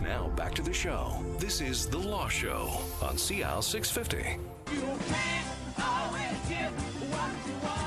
Now back to the show. This is The Law Show on CL 650. You can't always get what you want.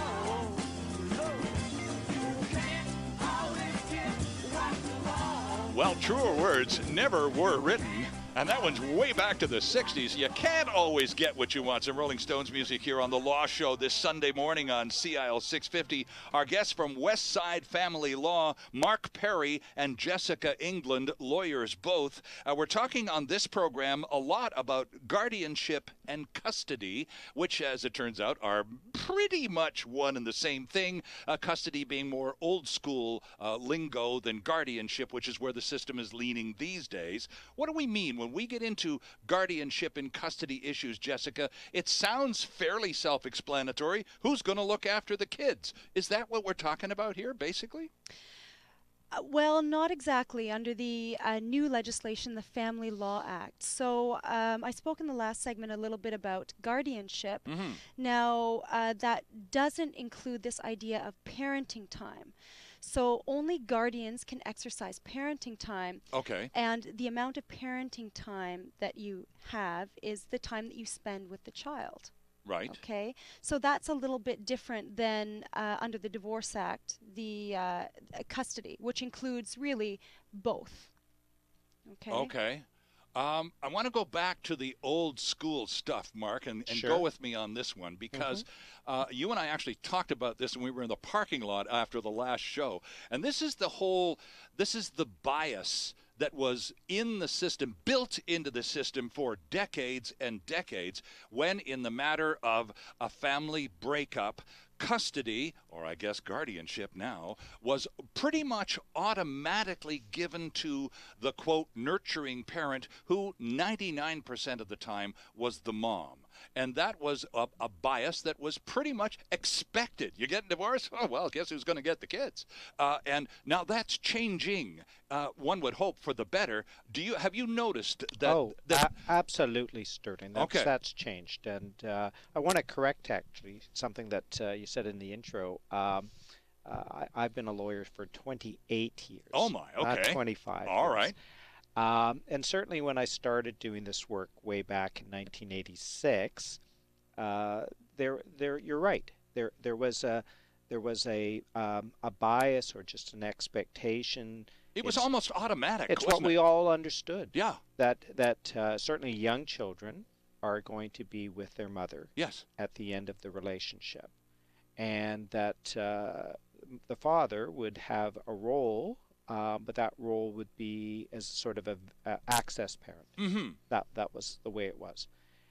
You can't always get what you want. Well, truer words never were written. And that one's way back to the 60s. You can't always get what you want. Some Rolling Stones music here on The Law Show this Sunday morning on CIL 650. Our guests from Westside Family Law, Mark Perry and Jessica England, lawyers both. We're talking on this program a lot about guardianship and custody, which, as it turns out, are pretty much one and the same thing. Custody being more old school lingo than guardianship, which is where the system is leaning these days. What do we mean when we get into guardianship and custody issues, Jessica? It sounds fairly self-explanatory. Who's going to look after the kids? Is that what we're talking about here, basically? Well, not exactly. Under the new legislation, the Family Law Act. So I spoke in the last segment a little bit about guardianship. Mm-hmm. Now, that doesn't include this idea of parenting time. So only guardians can exercise parenting time. Okay. And the amount of parenting time that you have is the time that you spend with the child. Right. Okay. So that's a little bit different than under the Divorce Act, the custody, which includes really both. Okay. Okay. I want to go back to the old school stuff, Mark, and Sure. go with me on this one, because you and I actually talked about this when we were in the parking lot after the last show. And this is the bias that was in the system, built into the system for decades and decades, when in the matter of a family breakup, custody, or I guess guardianship now, was pretty much automatically given to the, quote, nurturing parent, who 99% of the time was the mom. And that was a bias that was pretty much expected. You get divorced? Oh, well, guess who's going to get the kids? And now that's changing. One would hope for the better. Have you noticed that? Absolutely, Sterling. That's changed. And I want to correct, actually, something that you said in the intro. I've been a lawyer for 28 years. Oh, my. Okay. Not 25 All years. right. And certainly when I started doing this work way back in 1986, you're right. There was a bias, or just an expectation. It was almost automatic. It's wasn't what we all understood. Yeah. That certainly young children are going to be with their mother. Yes. At the end of the relationship, and that the father would have a role. But that role would be as sort of a access parent. Mm-hmm. That was the way it was,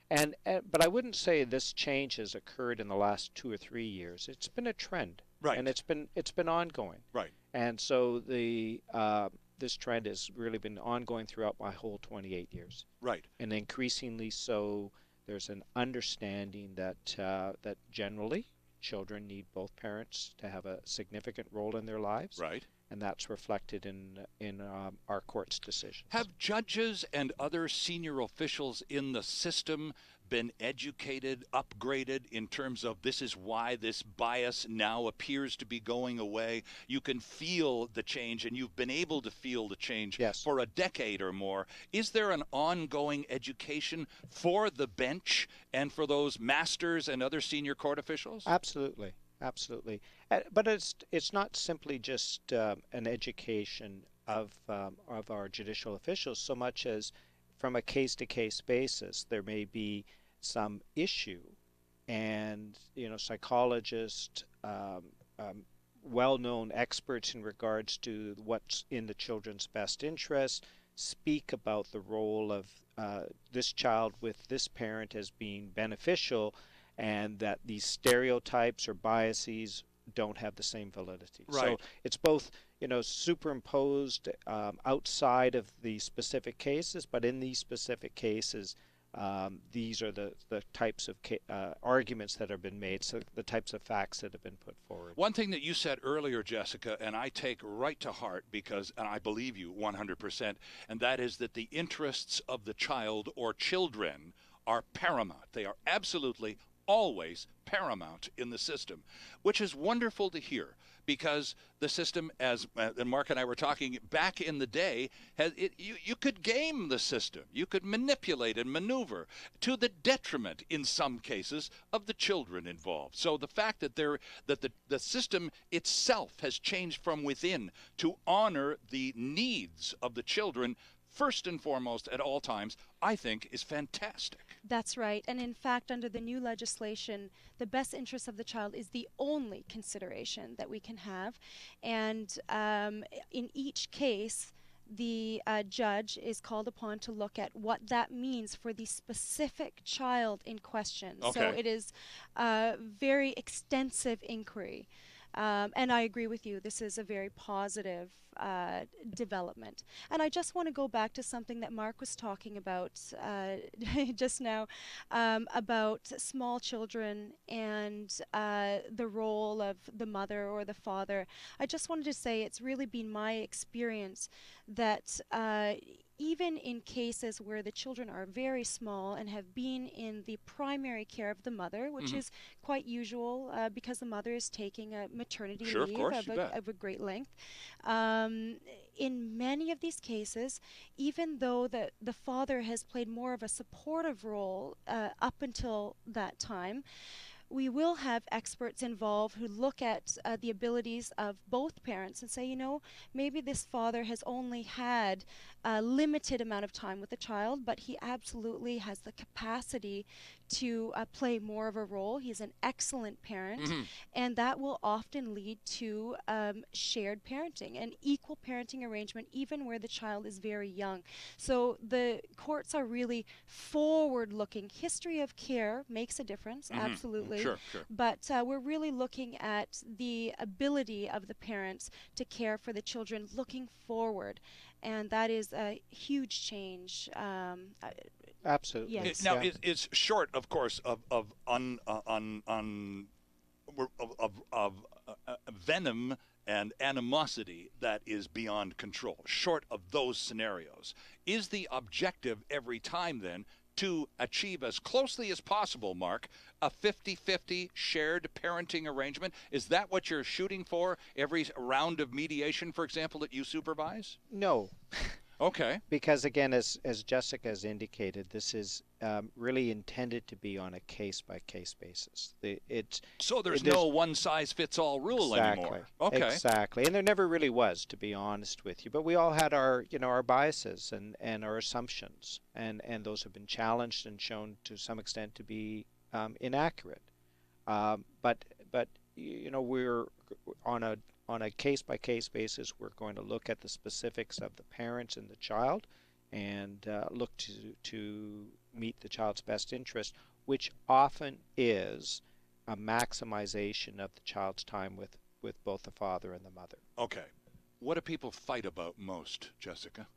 but I wouldn't say this change has occurred in the last 2 or 3 years. It's been a trend, right? And it's been ongoing, right? And so this trend has really been ongoing throughout my whole 28 years, right? And increasingly so, there's an understanding that generally children need both parents to have a significant role in their lives, right? And that's reflected in our court's decisions. Have judges and other senior officials in the system been educated, upgraded in terms of this is why this bias now appears to be going away? You can feel the change, and you've been able to feel the change for a decade or more. Is there an ongoing education for the bench and for those masters and other senior court officials? Absolutely. Absolutely, but it's not simply just an education of our judicial officials, so much as from a case-to-case basis there may be some issue, and psychologists, well-known experts in regards to what's in the children's best interest, speak about the role of this child with this parent as being beneficial, and that these stereotypes or biases don't have the same validity. Right. So it's both, superimposed outside of the specific cases, but in these specific cases, these are the types of arguments that have been made, so the types of facts that have been put forward. One thing that you said earlier, Jessica, and I take right to heart and I believe you 100%, and that is that the interests of the child or children are paramount. They are absolutely always paramount in the system, which is wonderful to hear, because the system, as and Mark and I were talking back in the day, you could game the system. You could manipulate and maneuver to the detriment, in some cases, of the children involved. So the fact that the system itself has changed from within to honor the needs of the children first and foremost at all times, I think is fantastic. That's right. And in fact, under the new legislation, the best interest of the child is the only consideration that we can have. And in each case, the judge is called upon to look at what that means for the specific child in question. Okay. So it is a very extensive inquiry. And I agree with you. This is a very positive development. And I just want to go back to something that Mark was talking about just now, about small children and the role of the mother or the father. I just wanted to say it's really been my experience that even in cases where the children are very small and have been in the primary care of the mother, which is quite usual because the mother is taking a maternity Sure, of leave course, you bet. of a great length. In many of these cases, even though the father has played more of a supportive role up until that time, we will have experts involved who look at the abilities of both parents and say, you know, maybe this father has only had a limited amount of time with the child, but he absolutely has the capacity to play more of a role. He's an excellent parent, and that will often lead to shared parenting, an equal parenting arrangement, even where the child is very young. So the courts are really forward-looking. History of care makes a difference, absolutely. Sure. But we're really looking at the ability of the parents to care for the children looking forward. And that is a huge change. Absolutely. Yes. Now, Yeah. it's short, of course, of venom and animosity that is beyond control. Short of those scenarios, is the objective every time then to achieve as closely as possible, Mark, a 50-50 shared parenting arrangement? Is that what you're shooting for every round of mediation, for example, that you supervise? No, Okay. because again, as Jessica has indicated, this is really intended to be on a case-by-case basis. So there's there's- no one-size-fits-all rule anymore. Okay. Exactly. And there never really was, to be honest with you. But we all had our, our biases and our assumptions, and those have been challenged and shown to some extent to be inaccurate. But we're on a case-by-case basis. We're going to look at the specifics of the parents and the child, and look to meet the child's best interest, which often is a maximization of the child's time with both the father and the mother. Okay. What do people fight about most, Jessica,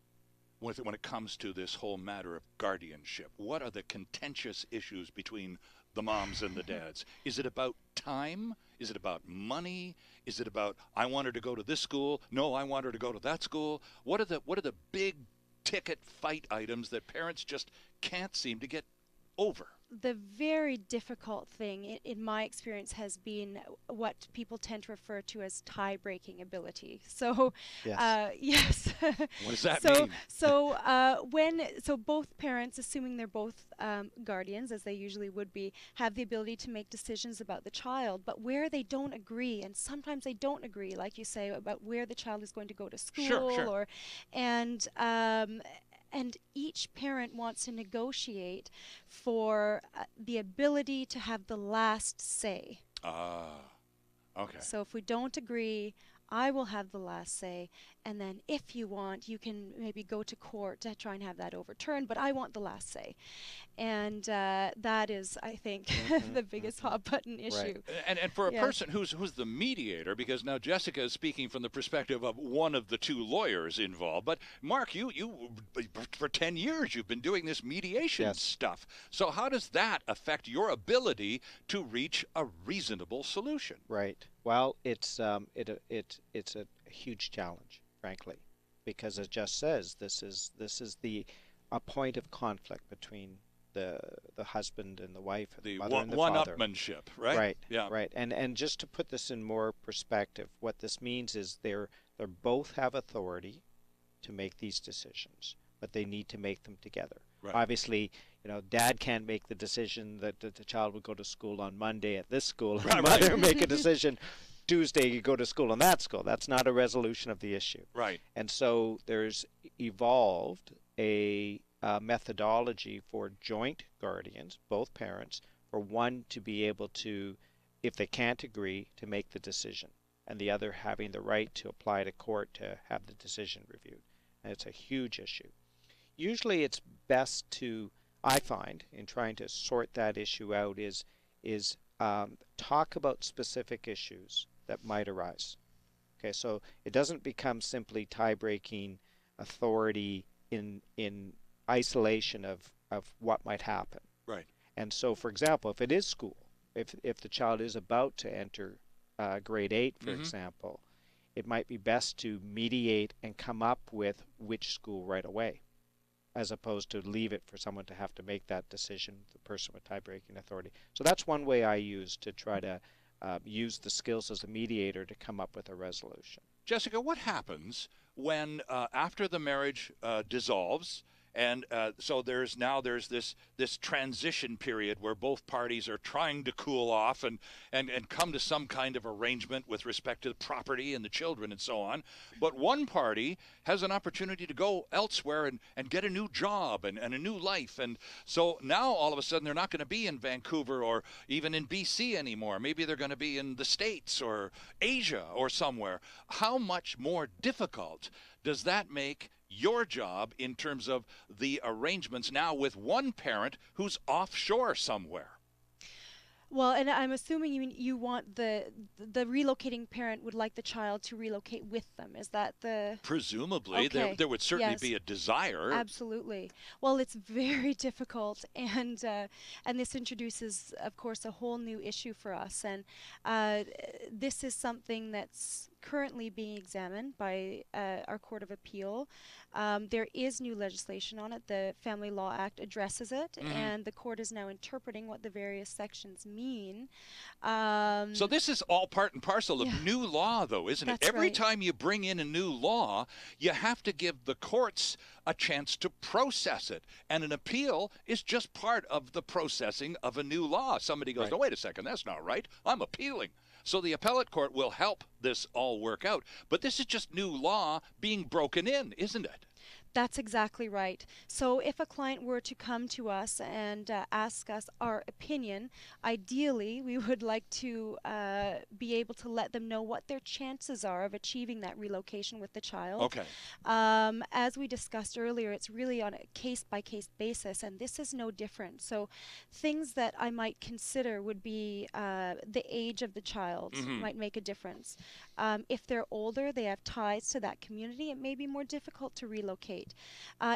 when it comes to this whole matter of guardianship? What are the contentious issues between the moms and the dads? Is it about time? Is it about money? Is it about, I want her to go to this school? No, I want her to go to that school. What are the big ticket fight items that parents just can't seem to get over? The very difficult thing, in my experience, has been what people tend to refer to as tie-breaking ability. So, Yes. yes. What does that so, mean? So both parents, assuming they're both guardians, as they usually would be, have the ability to make decisions about the child. But where they don't agree, and sometimes they don't agree, like you say, about where the child is going to go to school, Sure. And each parent wants to negotiate for the ability to have the last say. Okay. So if we don't agree, I will have the last say. And then if you want, you can maybe go to court to try and have that overturned. But I want the last say. And that is, I think, the biggest hot button issue. And for a Yes. person who's the mediator, because now Jessica is speaking from the perspective of one of the two lawyers involved, but Mark, you for 10 years you've been doing this mediation Yes. stuff. So how does that affect your ability to reach a reasonable solution? Right. Well, it's a huge challenge, frankly, because as Jess says, this is a point of conflict between the husband and the wife, The mother and the father. one-upmanship, right? Right. Yeah. Right. And just to put this in more perspective, what this means is they both have authority to make these decisions, but they need to make them together. Right. Obviously, dad can't make the decision that the child would go to school on Monday at this school, and Right, mother right. make a decision Tuesday you go to school in that school. That's not a resolution of the issue. Right. And so there's evolved a methodology for joint guardians, both parents, for one to be able to, if they can't agree, to make the decision, and the other having the right to apply to court to have the decision reviewed. And it's a huge issue. Usually it's best to, I find, in trying to sort that issue out, is talk about specific issues that might arise. Okay, so it doesn't become simply tie-breaking authority in isolation of what might happen. Right. And so, for example, if it is school, if the child is about to enter grade 8, for example, it might be best to mediate and come up with which school right away, as opposed to leave it for someone to have to make that decision, the person with tie-breaking authority. So that's one way I use to try to use the skills as a mediator to come up with a resolution. Jessica, what happens when after the marriage dissolves, and so there's this transition period where both parties are trying to cool off and come to some kind of arrangement with respect to the property and the children and so on, but one party has an opportunity to go elsewhere and get a new job and a new life, and so now all of a sudden they're not going to be in Vancouver or even in BC anymore. Maybe they're going to be in the States or Asia or somewhere. How much more difficult does that make your job in terms of the arrangements now with one parent who's offshore somewhere? Well, and I'm assuming you want the relocating parent would like the child to relocate with them. Is that the... Presumably. Okay. There would certainly Yes. be a desire. Absolutely. Well, it's very difficult, and this introduces, of course, a whole new issue for us. And this is something that's currently being examined by our Court of Appeal. There is new legislation on it. The Family Law Act addresses it, and the court is now interpreting what the various sections mean. So this is all part and parcel of new law, though, isn't it? That's Every right. time you bring in a new law, you have to give the courts a chance to process it. And an appeal is just part of the processing of a new law. Somebody goes, "No, wait a second, that's not right. I'm appealing." So the appellate court will help this all work out. But this is just new law being broken in, isn't it? That's exactly right. So if a client were to come to us and ask us our opinion, ideally we would like to be able to let them know what their chances are of achieving that relocation with the child. Okay. As we discussed earlier, it's really on a case-by-case basis, and this is no different. So things that I might consider would be the age of the child might make a difference. If they're older, they have ties to that community, it may be more difficult to relocate.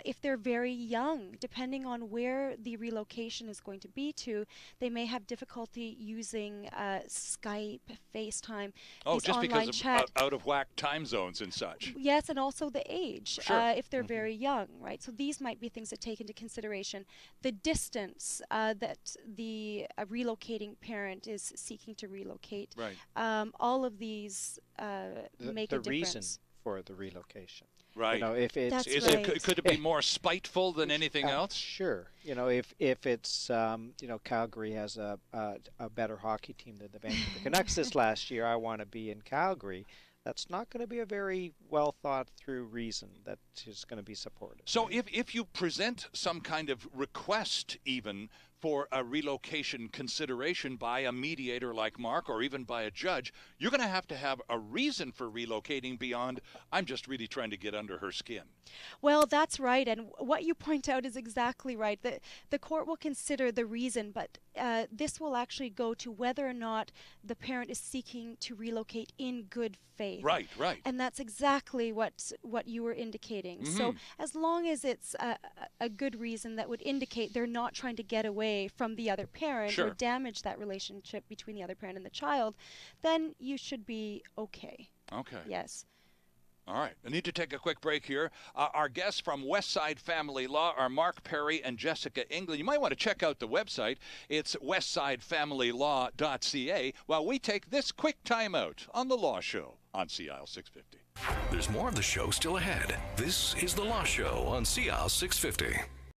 If they're very young, depending on where the relocation is going to be to, they may have difficulty using Skype, FaceTime, Oh, these just online because chat. of out-of-whack time zones and such. Yes, and also the age, Sure. if they're very young, right? So these might be things to take into consideration. The distance that the relocating parent is seeking to relocate. Right. All of these make a The reason difference. for the relocation. Right. If it's That's Is right. it, could it be more spiteful than anything else? Sure. If it's Calgary has a better hockey team than the Vancouver Canucks this last year, I want to be in Calgary. That's not going to be a very well thought through reason that is going to be supported. So if you present some kind of request even for a relocation consideration by a mediator like Mark or even by a judge, you're going to have a reason for relocating beyond, I'm just really trying to get under her skin. Well, that's right, and what you point out is exactly right. The court will consider the reason, but this will actually go to whether or not the parent is seeking to relocate in good faith. Right, right. And that's exactly what you were indicating. So as long as it's a good reason that would indicate they're not trying to get away from the other parent Sure. or damage that relationship between the other parent and the child, then you should be okay. Okay. Yes. All right. I need to take a quick break here. Our guests from Westside Family Law are Mark Perry and Jessica England. You might want to check out the website. It's westsidefamilylaw.ca while we take this quick timeout on The Law Show on CIL 650. There's more of the show still ahead. This is The Law Show on CIL 650.